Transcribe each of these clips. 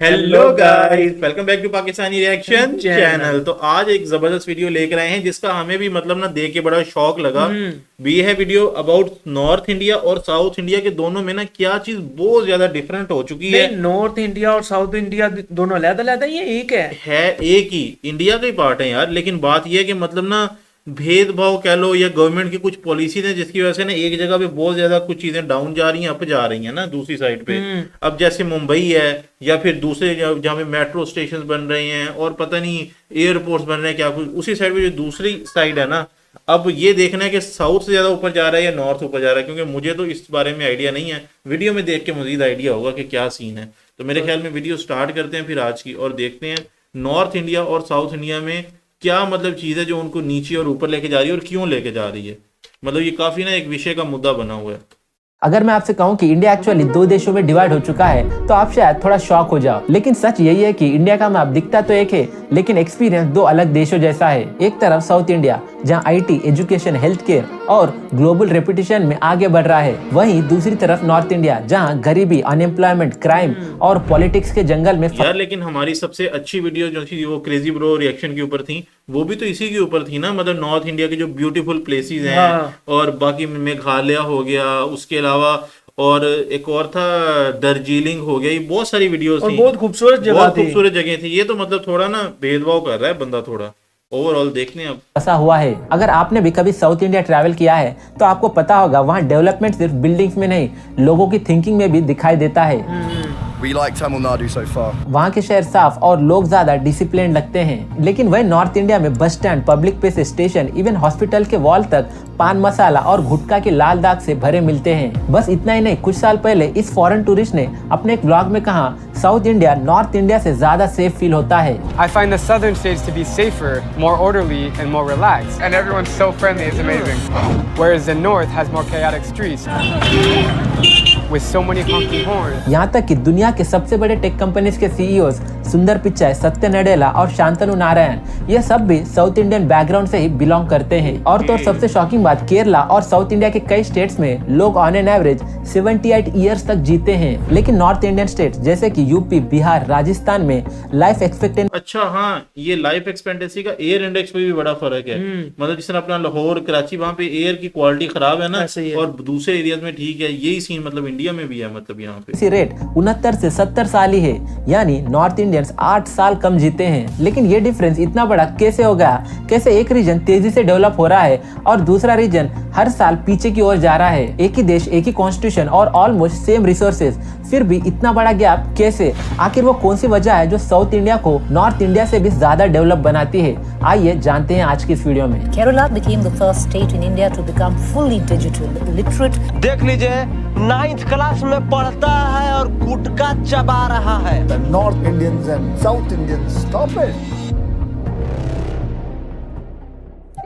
Hello guys, welcome back to Pakistani reaction channel. तो आज एक जबरदस्त वीडियो लेकर आए हैं जिसका हमें भी मतलब ना देख के बड़ा शौक लगा। ये है वीडियो अबाउट नॉर्थ इंडिया और साउथ इंडिया के दोनों में ना क्या चीज बहुत ज्यादा डिफरेंट हो चुकी है। नॉर्थ इंडिया और साउथ इंडिया दोनों अलग-अलग है, ये एक है एक ही इंडिया का ही पार्ट है यार। लेकिन बात यह है कि मतलब ना भेदभाव कह लो या गवर्नमेंट की कुछ पॉलिसीज हैं जिसकी वजह से ना एक जगह पे बहुत ज्यादा कुछ चीजें डाउन जा रही हैं, अप जा रही हैं ना दूसरी साइड पे। अब जैसे मुंबई है या फिर दूसरे जहाँ पे मेट्रो स्टेशन बन रहे हैं और पता नहीं एयरपोर्ट्स बन रहे हैं क्या कुछ, उसी साइड पे जो दूसरी साइड है ना, अब ये देखना है कि साउथ से ज्यादा ऊपर जा रहा है या नॉर्थ ऊपर जा रहा है, क्योंकि मुझे तो इस बारे में आइडिया नहीं है। वीडियो में देख के मजीद आइडिया होगा कि क्या सीन है। तो मेरे ख्याल में वीडियो स्टार्ट करते हैं फिर आज की, और देखते हैं नॉर्थ इंडिया और साउथ इंडिया में क्या मतलब चीज़ है जो उनको नीचे और ऊपर लेके जा रही है और क्यों लेके जा रही है। मतलब ये काफी ना एक विषय का मुद्दा बना हुआ है। अगर मैं आपसे कहूं कि इंडिया एक्चुअली दो देशों में डिवाइड हो चुका है तो आप शायद थोड़ा शॉक हो जाओ, लेकिन सच यही है कि इंडिया का मैप दिखता तो एक है लेकिन एक्सपीरियंस दो अलग देशों जैसा है। एक तरफ साउथ इंडिया जहां आईटी, एजुकेशन, हेल्थ केयर और ग्लोबल रेपुटेशन में आगे बढ़ रहा है, वहीं दूसरी तरफ नॉर्थ इंडिया जहां गरीबी, अनएम्प्लॉयमेंट, क्राइम और पॉलिटिक्स के जंगल में यार। लेकिन हमारी सबसे अच्छी वीडियो जो थी वो क्रेजी ब्रो रिएक्शन के ऊपर थी, वो भी तो इसी के ऊपर थी ना। मतलब नॉर्थ इंडिया के जो ब्यूटीफुल प्लेसेस हैं और बाकी मेघालय हो गया, उसके अलावा और एक और था दार्जिलिंग हो गया। ये बहुत सारी वीडियोस थी, बहुत खूबसूरत जगह थी। ये तो मतलब थोड़ा ना भेदभाव कर रहा है बंदा थोड़ा। ओवरऑल देखने अब ऐसा हुआ है। अगर आपने भी कभी साउथ इंडिया ट्रैवल किया है तो आपको पता होगा वहाँ डेवलपमेंट सिर्फ बिल्डिंग्स में नहीं, लोगों की थिंकिंग में भी दिखाई देता है। We like Tamil Nadu so far. वहाँ के शहर साफ और लोग ज्यादा डिसिप्लिन लगते हैं, लेकिन वही नॉर्थ इंडिया में bus stand, public place, station, even hospital के वॉल तक पान मसाला और गुटखा के लाल दाग से भरे मिलते हैं। बस इतना ही नहीं, कुछ साल पहले इस फॉरेन टूरिस्ट ने अपने एक ब्लॉग में कहा साउथ इंडिया नॉर्थ इंडिया से ज्यादा सेफ फील होता है। I find the southern states to be safer, more orderly and more relaxed. And everyone's so friendly, it's amazing. Whereas the north has more chaotic streets with so many honking horns. यहाँ तक कि दुनिया के सबसे बड़े tech companies के CEOs सुंदर पिचाई, सत्य नडेला और शांतनु नारायण, ये सब भी साउथ इंडियन बैकग्राउंड से ही बिलोंग करते हैं। और तो सबसे शॉकिंग बात, केरला और साउथ इंडिया के कई स्टेट्स में लोग ऑन एन एवरेज 78 ईयर्स तक जीते हैं, लेकिन नॉर्थ इंडियन स्टेट्स जैसे कि यूपी, बिहार, राजस्थान में लाइफ एक्सपेक्टेंसी अच्छा हाँ, ये लाइफ एक्सपेक्टेंसी का एयर इंडेक्स पे भी बड़ा फर्क है। मतलब जिस तरह अपना लाहौर, कराची, वहाँ पे एयर की क्वालिटी खराब है ना, और दूसरे एरियाज में ठीक है। यही सीन मतलब इंडिया में भी है। मतलब यहाँ पे रेट 69 से 70 साल ही है, यानी नॉर्थ इंडियंस 8 साल कम जीते हैं। लेकिन ये डिफरेंस इतना बड़ा कैसे हो गया? कैसे एक रीजन तेजी से डेवलप हो रहा है और दूसरा रीजन हर साल पीछे की ओर जा रहा है? एक ही देश, एक ही कॉन्स्टिट्यूशन और ऑलमोस्ट सेम रिसोर्सेज, फिर भी इतना बड़ा गैप कैसे? आखिर वो कौन सी वजह है जो साउथ इंडिया को नॉर्थ इंडिया से भी ज्यादा डेवलप बनाती है? आइए जानते हैं आज की इस वीडियो में। Kerala became the first state in India to become fully digital literate. देख लीजिए, 9th क्लास में पढ़ता है और गुटखा चबा रहा है। The North Indians and South Indians, stop it.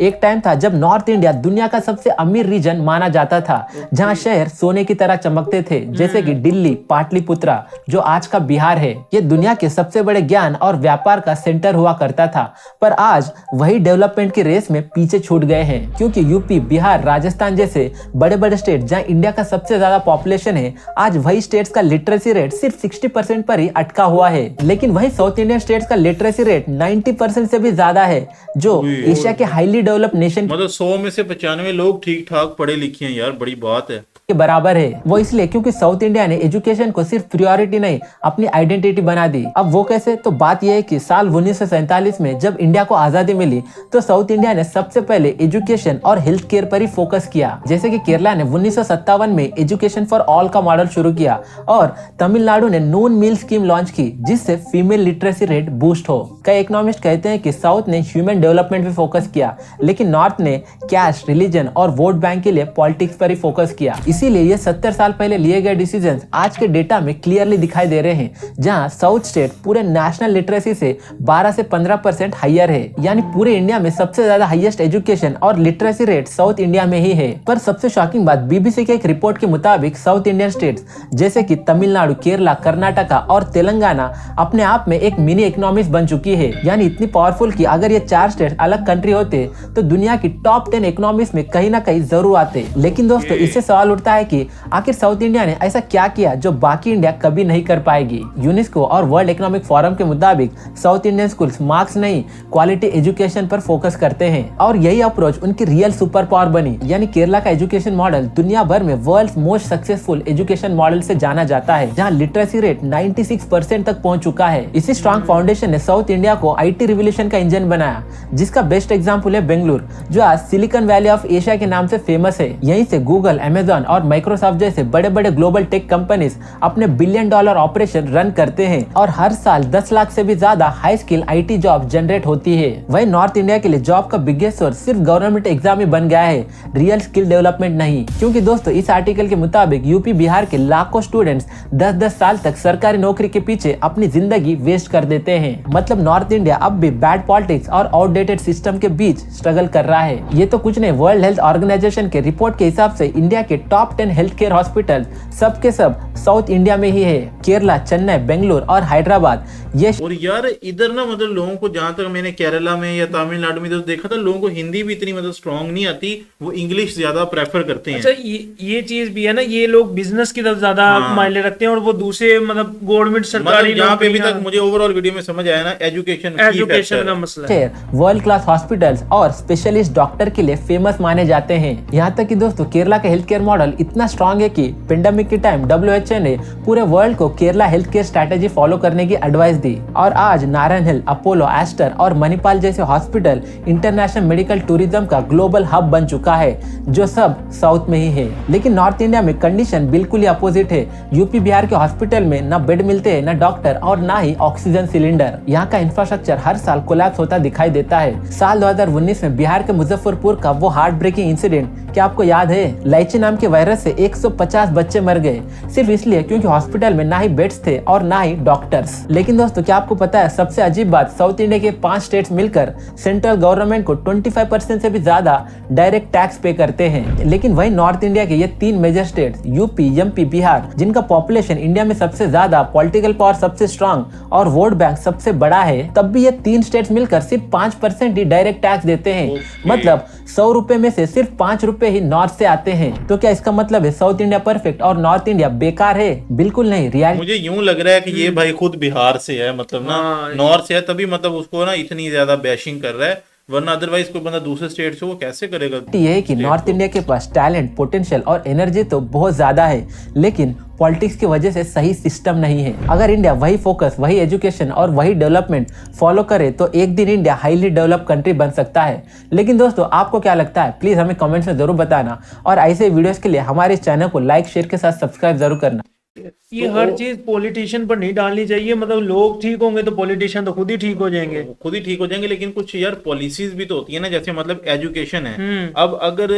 एक टाइम था जब नॉर्थ इंडिया दुनिया का सबसे अमीर रीजन माना जाता था, जहां शहर सोने की तरह चमकते थे, जैसे कि दिल्ली, पाटलिपुत्रा जो आज का बिहार है। ये दुनिया के सबसे बड़े ज्ञान और व्यापार का सेंटर हुआ करता था, पर आज वही डेवलपमेंट की रेस में पीछे छूट गए हैं, क्योंकि यूपी, बिहार, राजस्थान जैसे बड़े बड़े स्टेट जहां इंडिया का सबसे ज्यादा पॉपुलेशन है, आज वही स्टेट्स का लिटरेसी रेट सिर्फ 60% पर ही अटका हुआ है। लेकिन वही साउथ इंडियन स्टेट्स का लिटरेसी रेट 90% से भी ज्यादा है, जो एशिया के हाईली डेवलप नेशन मतलब 100 में से 95 लोग ठीक ठाक पढ़े लिखे हैं यार। बड़ी बात है के बराबर है। वो इसलिए क्योंकि साउथ इंडिया ने एजुकेशन को सिर्फ प्रायोरिटी नहीं, अपनी आइडेंटिटी बना दी। अब वो कैसे? तो बात यह है कि साल 1947 में जब इंडिया को आजादी मिली तो साउथ इंडिया ने सबसे पहले एजुकेशन और हेल्थ केयर पर ही फोकस किया। जैसे कि केरला ने 1957 में एजुकेशन फॉर ऑल का मॉडल शुरू किया और तमिलनाडु ने नून मील स्कीम लॉन्च की, जिससे फीमेल लिटरेसी रेट बूस्ट हो। कई इकोनॉमिस्ट कहते हैं कि साउथ ने ह्यूमन डेवलपमेंट पे फोकस किया, लेकिन नॉर्थ ने कैश, रिलीजन और वोट बैंक के लिए पॉलिटिक्स पर ही फोकस किया। इसीलिए ये 70 साल पहले लिए गए डिसीजंस आज के डेटा में क्लियरली दिखाई दे रहे हैं, जहां साउथ स्टेट पूरे नेशनल लिटरेसी से 12 से 15% हाइयर है, यानी पूरे इंडिया में सबसे ज्यादा हाईएस्ट एजुकेशन और लिटरेसी रेट साउथ इंडिया में ही है। पर सबसे शॉकिंग बात, बीबीसी के एक रिपोर्ट के मुताबिक साउथ इंडियन स्टेट्स जैसे कि तमिलनाडु, केरला, कर्नाटका और तेलंगाना अपने आप में एक मिनी इकोनॉमीज बन चुकी है, यानी इतनी पावरफुल कि अगर ये 4 स्टेट अलग कंट्री होते तो दुनिया की टॉप 10 इकोनॉमीज में कहीं ना कहीं जरूर आते। लेकिन दोस्तों, इससे सवाल उठता होता है कि आखिर साउथ इंडिया ने ऐसा क्या किया जो बाकी इंडिया कभी नहीं कर पाएगी। यूनेस्को और वर्ल्ड इकोनॉमिक फोरम के मुताबिक साउथ इंडियन स्कूल्स मार्क्स नहीं, क्वालिटी एजुकेशन पर फोकस करते हैं और यही अप्रोच उनकी रियल सुपर पावर बनी। यानी केरला का एजुकेशन मॉडल दुनिया भर में world most successful education model से जाना जाता है, जहां लिटरेसी रेट 96% तक पहुंच चुका है। इसी स्ट्रॉन्ग फाउंडेशन ने साउथ इंडिया को आईटी रिवोल्यूशन का इंजन बनाया, जिसका बेस्ट एग्जांपल है बेंगलुरु, जो आज सिलिकॉन वैली ऑफ एशिया के नाम से फेमस है। यहीं से गूगल, अमेजॉन और माइक्रोसॉफ्ट जैसे बड़े बड़े ग्लोबल टेक कंपनीज अपने $1 बिलियन ऑपरेशन रन करते हैं और हर साल 10 लाख से भी ज्यादा high skill IT job generate होती है। वहीं नॉर्थ इंडिया के लिए जॉब का बिगेस्ट सोर्स सिर्फ गवर्नमेंट एग्जाम ही बन गया है, रियल स्किल डेवलपमेंट नहीं। क्योंकि दोस्तों इस आर्टिकल के मुताबिक यूपी बिहार के लाखों स्टूडेंट्स 10-10 साल तक सरकारी नौकरी के पीछे अपनी जिंदगी वेस्ट कर देते हैं। मतलब नॉर्थ इंडिया अब भी बैड पॉलिटिक्स और आउटडेटेड सिस्टम के बीच स्ट्रगल कर रहा है। ये तो कुछ नहीं, वर्ल्ड हेल्थ ऑर्गेनाइजेशन के रिपोर्ट के हिसाब से इंडिया के टॉप 10 हेल्थ केयर हॉस्पिटल सब के सब साउथ इंडिया में ही है। केरला, चेन्नई, बेंगलुरु और हैदराबाद ये। और यार इधर ना मतलब लोगों को, जहां तक मैंने केरला में या तमिलनाडु में तो देखा था, लोगों को हिंदी भी इतनी मतलब स्ट्रांग नहीं आती, वो इंग्लिश ज्यादा प्रेफर करते हैं। अच्छा, ये चीज भी है ना, ये लोग बिजनेस की तरफ ज्यादा मायने रखते हैं और वो दूसरे मतलब गवर्नमेंट सरकारी मतलब यहाँ पे भी तक मुझे ओवरऑल वीडियो में समझ आया ना, एजुकेशन का मसला है। वर्ल्ड क्लास हॉस्पिटल्स और स्पेशलिस्ट डॉक्टर के लिए फेमस माने जाते हैं। यहाँ तक कि दोस्तों केरला का हेल्थ केयर मॉडल इतना स्ट्रांग है कि पेंडेमिक के टाइम WHO ने पूरे वर्ल्ड को Kerala health care strategy follow करने की एडवाइस दी और आज नारायण हिल, अपोलो, एस्टर और मणिपाल जैसे हॉस्पिटल इंटरनेशनल मेडिकल टूरिज्म का ग्लोबल हब बन चुका है, जो सब साउथ में ही है। लेकिन नॉर्थ इंडिया में कंडीशन बिल्कुल ही अपोजिट है। यूपी बिहार के हॉस्पिटल में न बेड मिलते हैं, न डॉक्टर और न ही ऑक्सीजन सिलेंडर। यहाँ का इंफ्रास्ट्रक्चर हर साल कोलैप्स होता दिखाई देता है। साल 2019 में बिहार के मुजफ्फरपुर का वो हार्ट ब्रेकिंग इंसिडेंट क्या आपको याद है? लाइची नाम के वायरस से 150 बच्चे मर गए सिर्फ इसलिए क्योंकि हॉस्पिटल में ना ही बेड्स थे और ना ही डॉक्टर्स। लेकिन दोस्तों क्या आपको पता है सबसे अजीब बात, साउथ इंडिया के 5 स्टेट्स मिलकर सेंट्रल गवर्नमेंट को 25% से भी ज्यादा डायरेक्ट टैक्स पे करते हैं। लेकिन वही नॉर्थ इंडिया के ये 3 major states UP, MP, Bihar, जिनका पॉपुलेशन इंडिया में सबसे ज्यादा, पॉलिटिकल पावर सबसे स्ट्रांग और वोट बैंक सबसे बड़ा है, तब भी ये 3 स्टेट्स मिलकर सिर्फ 5% ही डायरेक्ट टैक्स देते हैं। मतलब 100 रुपए में से सिर्फ 5 रुपए ही नॉर्थ से आते हैं। तो क्या इसका मतलब है साउथ इंडिया परफेक्ट और नॉर्थ इंडिया बेकार है? बिल्कुल नहीं। रियलिटी मुझे यूं लग रहा है कि ये भाई खुद बिहार से है, मतलब ना नॉर्थ से है, तभी मतलब उसको ना इतनी ज्यादा बैशिंग कर रहा है, वरना अदरवाइज कोई बंदा दूसरे स्टेट से वो कैसे करेगा? ये है कि नॉर्थ इंडिया के पास टैलेंट, पोटेंशियल और एनर्जी तो बहुत ज्यादा है, लेकिन पॉलिटिक्स की वजह से सही सिस्टम नहीं है। अगर इंडिया वही फोकस, वही एजुकेशन और वही डेवलपमेंट फॉलो करे तो एक दिन इंडिया हाईली डेवलप कंट्री बन सकता है। लेकिन दोस्तों आपको क्या लगता है? प्लीज हमें कमेंट्स में जरूर बताना और ऐसे वीडियोस के लिए हमारे चैनल को लाइक, शेयर के साथ सब्सक्राइब जरूर करना। ये हर चीज पॉलिटिशियन पर नहीं डालनी चाहिए। मतलब लोग ठीक होंगे तो पॉलिटिशियन तो खुद ही ठीक हो जाएंगे। खुद ही ठीक हो जाएंगे, लेकिन कुछ यार पॉलिसीज भी तो होती है ना, जैसे मतलब एजुकेशन है। अब अगर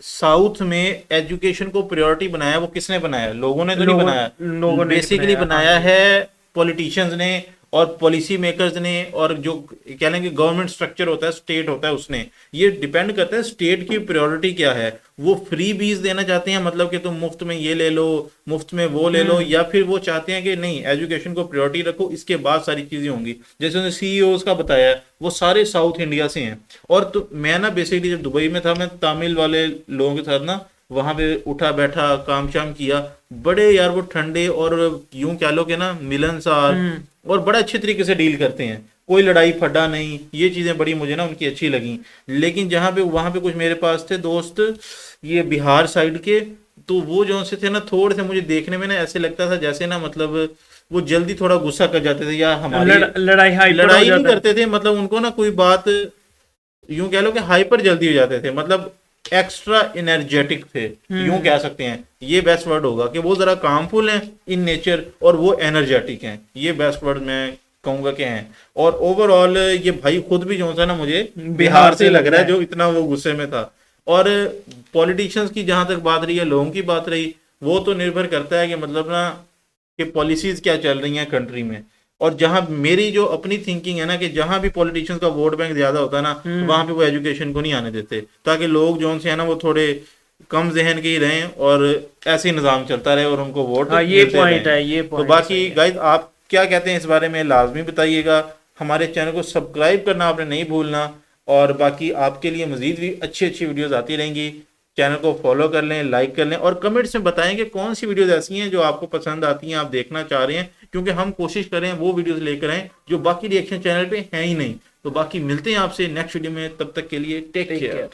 साउथ में एजुकेशन को प्रायोरिटी बनाया, वो किसने बनाया? लोगों ने तो नहीं बनाया, लोगों ने बेसिकली बनाया है पॉलिटिशियंस ने और पॉलिसी मेकर्स ने, और जो कह लेंगे गवर्नमेंट स्ट्रक्चर होता है, स्टेट होता है, उसने। ये डिपेंड करता है स्टेट की प्रायोरिटी क्या है। वो फ्री बीज देना चाहते हैं, मतलब कि तुम मुफ्त में ये ले लो, मुफ्त में वो ले लो, या फिर वो चाहते हैं कि नहीं एजुकेशन को प्रायोरिटी रखो, इसके बाद सारी चीजें होंगी। जैसे उन्होंने CEOs का बताया, वो सारे साउथ इंडिया से हैं। और तो मैं ना बेसिकली जब दुबई में था, मैं तमिल वाले लोगों के साथ ना वहां पे उठा बैठा काम शाम किया, बड़े यार वो ठंडे और यूं कह लो कि ना मिलनसार और बड़ा अच्छे तरीके से डील करते हैं, कोई लड़ाई फड्डा नहीं। ये चीजें बड़ी मुझे ना उनकी अच्छी लगी। लेकिन जहाँ पे वहां पे कुछ मेरे पास थे दोस्त ये बिहार साइड के, तो वो जो से थे ना, थोड़े से मुझे देखने में ना ऐसे लगता था जैसे ना मतलब वो जल्दी थोड़ा गुस्सा कर जाते थे, या हमारी लड़ाई नहीं करते थे, मतलब उनको ना कोई बात यूं कह लो कि हाइपर जल्दी हो जाते थे, मतलब एक्स्ट्रा एनर्जेटिक थे, यूं कह सकते हैं। ये बेस्ट वर्ड होगा कि वो जरा कामफुल हैं इन नेचर और वो एनर्जेटिक हैं। ये बेस्ट वर्ड मैं कहूंगा कि हैं। और ओवरऑल ये भाई खुद भी जो सा ना मुझे बिहार से लग रहा है, जो इतना वो गुस्से में था। और पॉलिटिशियंस की जहां तक बात रही है, लोगों की बात रही, वो तो निर्भर करता है कि मतलब ना कि पॉलिसीज क्या चल रही हैं कंट्री में। और जहां मेरी जो अपनी थिंकिंग है ना कि जहां भी पॉलिटिशियंस का वोट बैंक ज्यादा होता है ना, वहां पे वो एजुकेशन को नहीं आने देते, ताकि लोग जो से है ना वो थोड़े कम जहन के ही रहें और ऐसे ही निजाम चलता रहे और उनको वोट ये पॉइंट है, ये तो बाकी गाइज आप क्या कहते हैं इस बारे में लाजमी बताइएगा। हमारे चैनल को सब्सक्राइब करना आपने नहीं भूलना, और बाकी आपके लिए मजीद भी अच्छी अच्छी वीडियोस आती रहेंगी। चैनल को फॉलो कर लें, लाइक कर लें और कमेंट्स में बताएं कि कौन सी वीडियोस ऐसी हैं जो आपको पसंद आती हैं, आप देखना चाह रहे हैं, क्योंकि हम कोशिश करें वो वीडियोस लेकर आएं जो बाकी रिएक्शन चैनल पे हैं ही नहीं। तो बाकी मिलते हैं आपसे नेक्स्ट वीडियो में, तब तक के लिए टेक केयर।